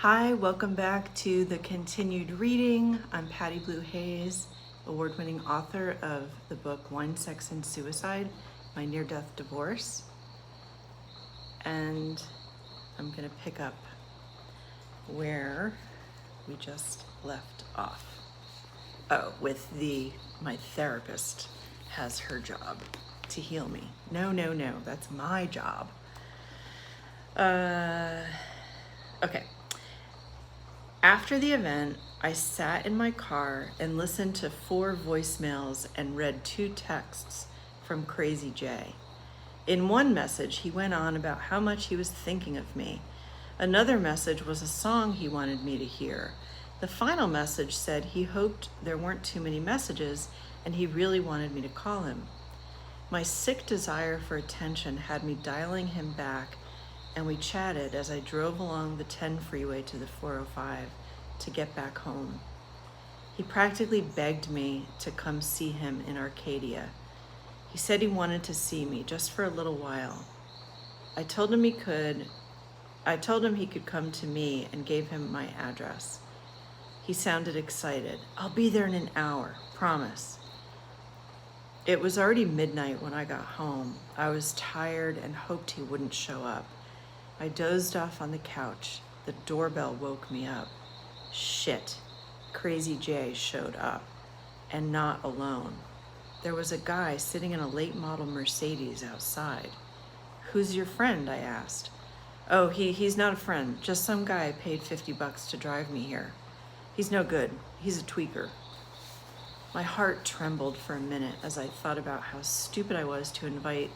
Hi, welcome back to the continued reading. I'm Patty Blue Hayes, award-winning author of the book Wine, Sex, and Suicide, My Near-Death Divorce. And I'm gonna pick up where we just left off. Oh, with my therapist has her job to heal me. No, that's my job. Okay. After the event, I sat in my car and listened to 4 voicemails and read 2 texts from Crazy Jay. In one message, he went on about how much he was thinking of me. Another message was a song he wanted me to hear. The final message said he hoped there weren't too many messages and he really wanted me to call him. My sick desire for attention had me dialing him back, and we chatted as I drove along the 10 freeway to the 405 to get back home. He practically begged me to come see him in Arcadia. He said he wanted to see me just for a little while. I told him he could come to me and gave him my address. He sounded excited. I'll be there in an hour, promise. It was already midnight when I got home. I was tired and hoped he wouldn't show up. I dozed off on the couch. The doorbell woke me up. Shit, Crazy Jay showed up, and not alone. There was a guy sitting in a late model Mercedes outside. Who's your friend? I asked. Oh, he's not a friend, just some guy I paid $50 to drive me here. He's no good, he's a tweaker. My heart trembled for a minute as I thought about how stupid I was to invite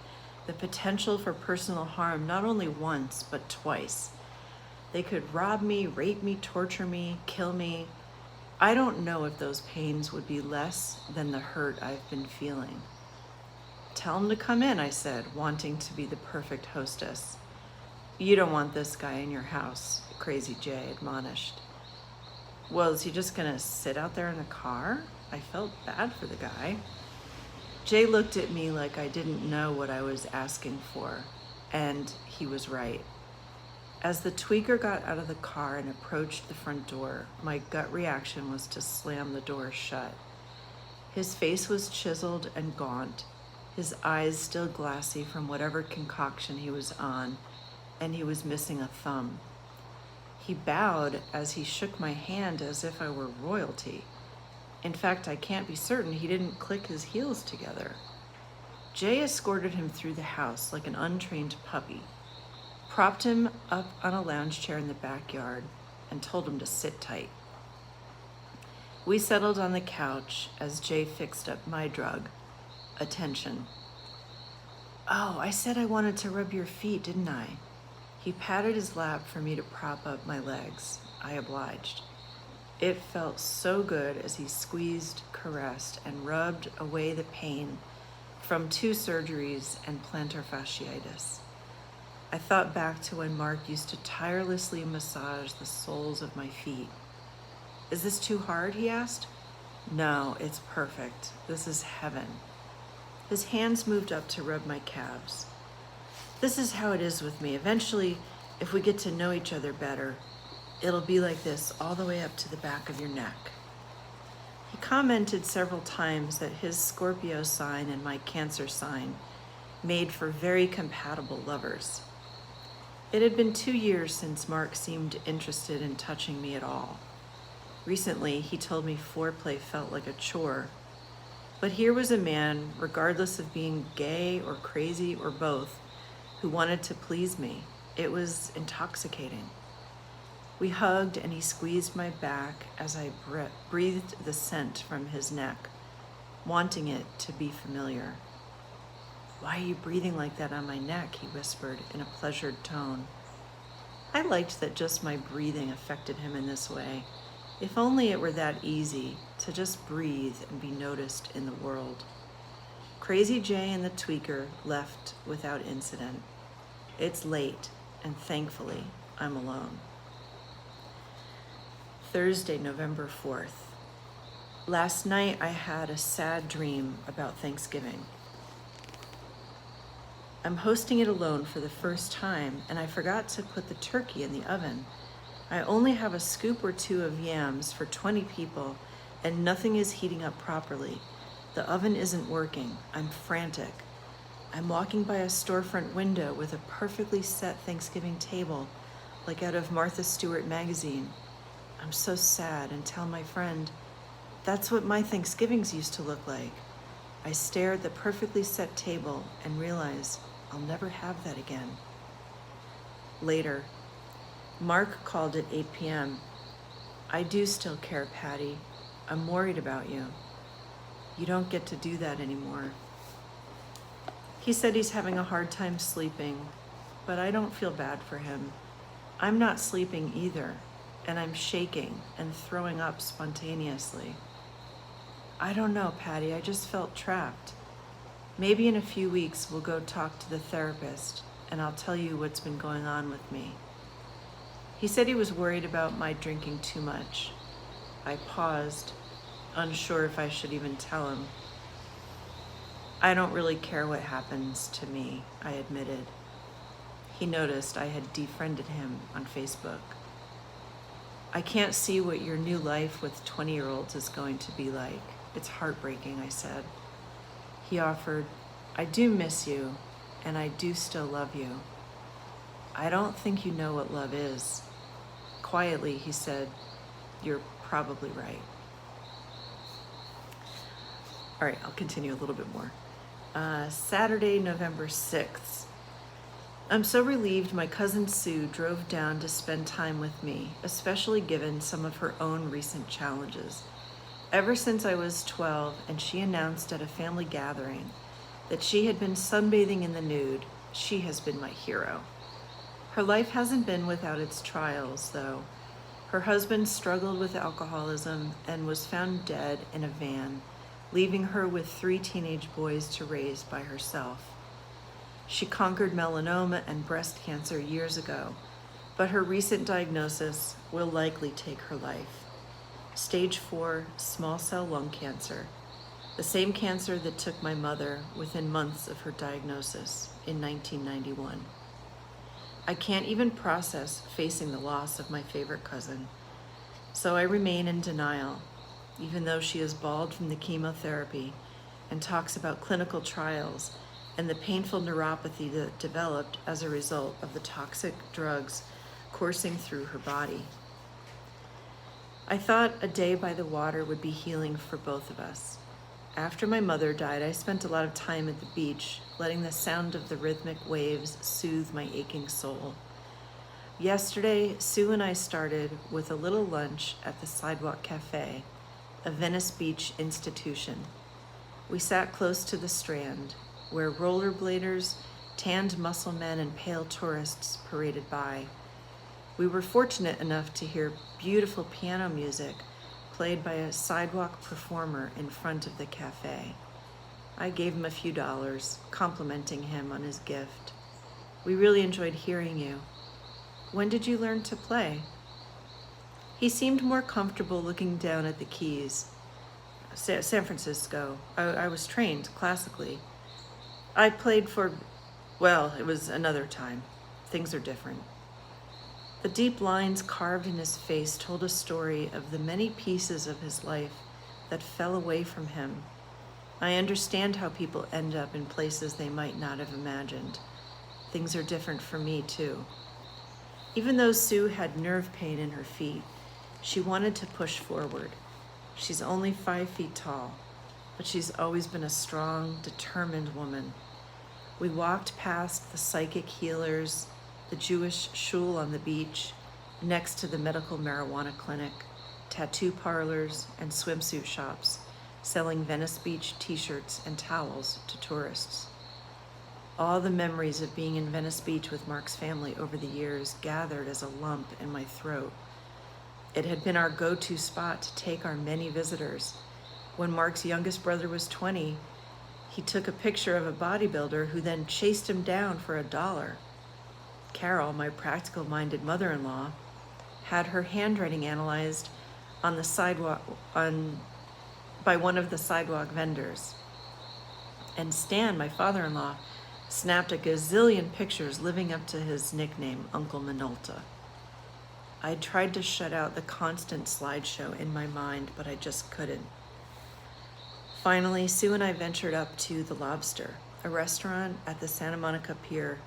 the potential for personal harm not only once, but twice. They could rob me, rape me, torture me, kill me. I don't know if those pains would be less than the hurt I've been feeling. Tell him to come in, I said, wanting to be the perfect hostess. You don't want this guy in your house, Crazy Jay admonished. Well, is he just gonna sit out there in the car? I felt bad for the guy. Jay looked at me like I didn't know what I was asking for, and he was right. As the tweaker got out of the car and approached the front door, my gut reaction was to slam the door shut. His face was chiseled and gaunt, his eyes still glassy from whatever concoction he was on, and he was missing a thumb. He bowed as he shook my hand as if I were royalty. In fact, I can't be certain he didn't click his heels together. Jay escorted him through the house like an untrained puppy, propped him up on a lounge chair in the backyard, and told him to sit tight. We settled on the couch as Jay fixed up my drug, attention. Oh, I said I wanted to rub your feet, didn't I? He patted his lap for me to prop up my legs. I obliged. It felt so good as he squeezed, caressed, and rubbed away the pain from 2 surgeries and plantar fasciitis. I thought back to when Mark used to tirelessly massage the soles of my feet. Is this too hard? He asked. No, it's perfect. This is heaven. His hands moved up to rub my calves. This is how it is with me. Eventually, if we get to know each other better, it'll be like this all the way up to the back of your neck. He commented several times that his Scorpio sign and my Cancer sign made for very compatible lovers. It had been 2 years since Mark seemed interested in touching me at all. Recently, he told me foreplay felt like a chore. But here was a man, regardless of being gay or crazy or both, who wanted to please me. It was intoxicating. We hugged and he squeezed my back as I breathed the scent from his neck, wanting it to be familiar. Why are you breathing like that on my neck? He whispered in a pleasured tone. I liked that just my breathing affected him in this way. If only it were that easy to just breathe and be noticed in the world. Crazy Jay and the tweaker left without incident. It's late, and thankfully, I'm alone. Thursday, November 4th. Last night I had a sad dream about Thanksgiving. I'm hosting it alone for the first time, and I forgot to put the turkey in the oven. I only have a scoop or two of yams for 20 people, and nothing is heating up properly. The oven isn't working. I'm frantic. I'm walking by a storefront window with a perfectly set Thanksgiving table, like out of Martha Stewart magazine. I'm so sad and tell my friend, that's what my Thanksgivings used to look like. I stare at the perfectly set table and realize I'll never have that again. Later, Mark called at 8 p.m. I do still care, Patty. I'm worried about you. You don't get to do that anymore. He said he's having a hard time sleeping, but I don't feel bad for him. I'm not sleeping either, and I'm shaking and throwing up spontaneously. I don't know, Patty, I just felt trapped. Maybe in a few weeks we'll go talk to the therapist, and I'll tell you what's been going on with me. He said he was worried about my drinking too much. I paused, unsure if I should even tell him. I don't really care what happens to me, I admitted. He noticed I had defriended him on Facebook. I can't see what your new life with 20-year-olds is going to be like. It's heartbreaking, I said. He offered, I do miss you, and I do still love you. I don't think you know what love is. Quietly, he said, you're probably right. All right, I'll continue a little bit more. Saturday, November 6th. I'm so relieved my cousin Sue drove down to spend time with me, especially given some of her own recent challenges. Ever since I was 12 and she announced at a family gathering that she had been sunbathing in the nude, she has been my hero. Her life hasn't been without its trials, though. Her husband struggled with alcoholism and was found dead in a van, leaving her with 3 teenage boys to raise by herself. She conquered melanoma and breast cancer years ago, but her recent diagnosis will likely take her life. Stage 4 small cell lung cancer, the same cancer that took my mother within months of her diagnosis in 1991. I can't even process facing the loss of my favorite cousin, so I remain in denial, even though she is bald from the chemotherapy and talks about clinical trials and the painful neuropathy that developed as a result of the toxic drugs coursing through her body. I thought a day by the water would be healing for both of us. After my mother died, I spent a lot of time at the beach, letting the sound of the rhythmic waves soothe my aching soul. Yesterday, Sue and I started with a little lunch at the Sidewalk Cafe, a Venice Beach institution. We sat close to the Strand, where rollerbladers, tanned muscle men, and pale tourists paraded by. We were fortunate enough to hear beautiful piano music played by a sidewalk performer in front of the cafe. I gave him a few dollars, complimenting him on his gift. We really enjoyed hearing you. When did you learn to play? He seemed more comfortable looking down at the keys. San Francisco. I was trained classically. I played for, well, it was another time. Things are different. The deep lines carved in his face told a story of the many pieces of his life that fell away from him. I understand how people end up in places they might not have imagined. Things are different for me, too. Even though Sue had nerve pain in her feet, she wanted to push forward. She's only 5 feet tall, but she's always been a strong, determined woman. We walked past the psychic healers, the Jewish shul on the beach, next to the medical marijuana clinic, tattoo parlors, and swimsuit shops, selling Venice Beach t-shirts and towels to tourists. All the memories of being in Venice Beach with Mark's family over the years gathered as a lump in my throat. It had been our go-to spot to take our many visitors. When Mark's youngest brother was 20, he took a picture of a bodybuilder who then chased him down for $1. Carol, my practical-minded mother-in-law, had her handwriting analyzed on the sidewalk by one of the sidewalk vendors. And Stan, my father-in-law, snapped a gazillion pictures living up to his nickname, Uncle Minolta. I tried to shut out the constant slideshow in my mind, but I just couldn't. Finally, Sue and I ventured up to the Lobster, a restaurant at the Santa Monica Pier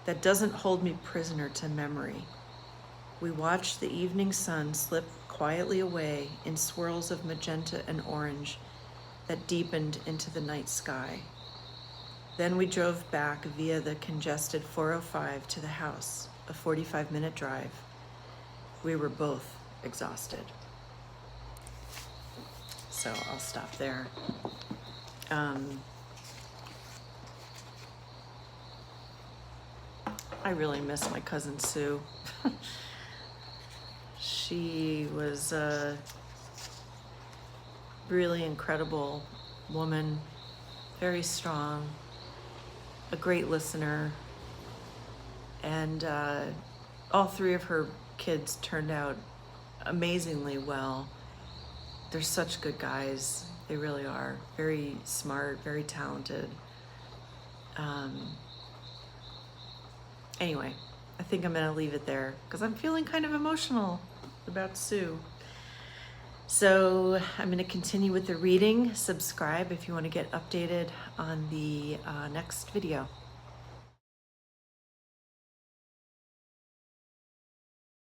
that doesn't hold me prisoner to memory. We watched the evening sun slip quietly away in swirls of magenta and orange that deepened into the night sky. Then we drove back via the congested 405 to the house, a 45-minute drive. We were both exhausted. So I'll stop there. I really miss my cousin Sue. She was a really incredible woman, very strong, a great listener, and all three of her kids turned out amazingly well. They're such good guys. They really are. Very smart, very talented. Anyway, I think I'm gonna leave it there because I'm feeling kind of emotional about Sue. So I'm gonna continue with the reading. Subscribe if you want to get updated on the next video.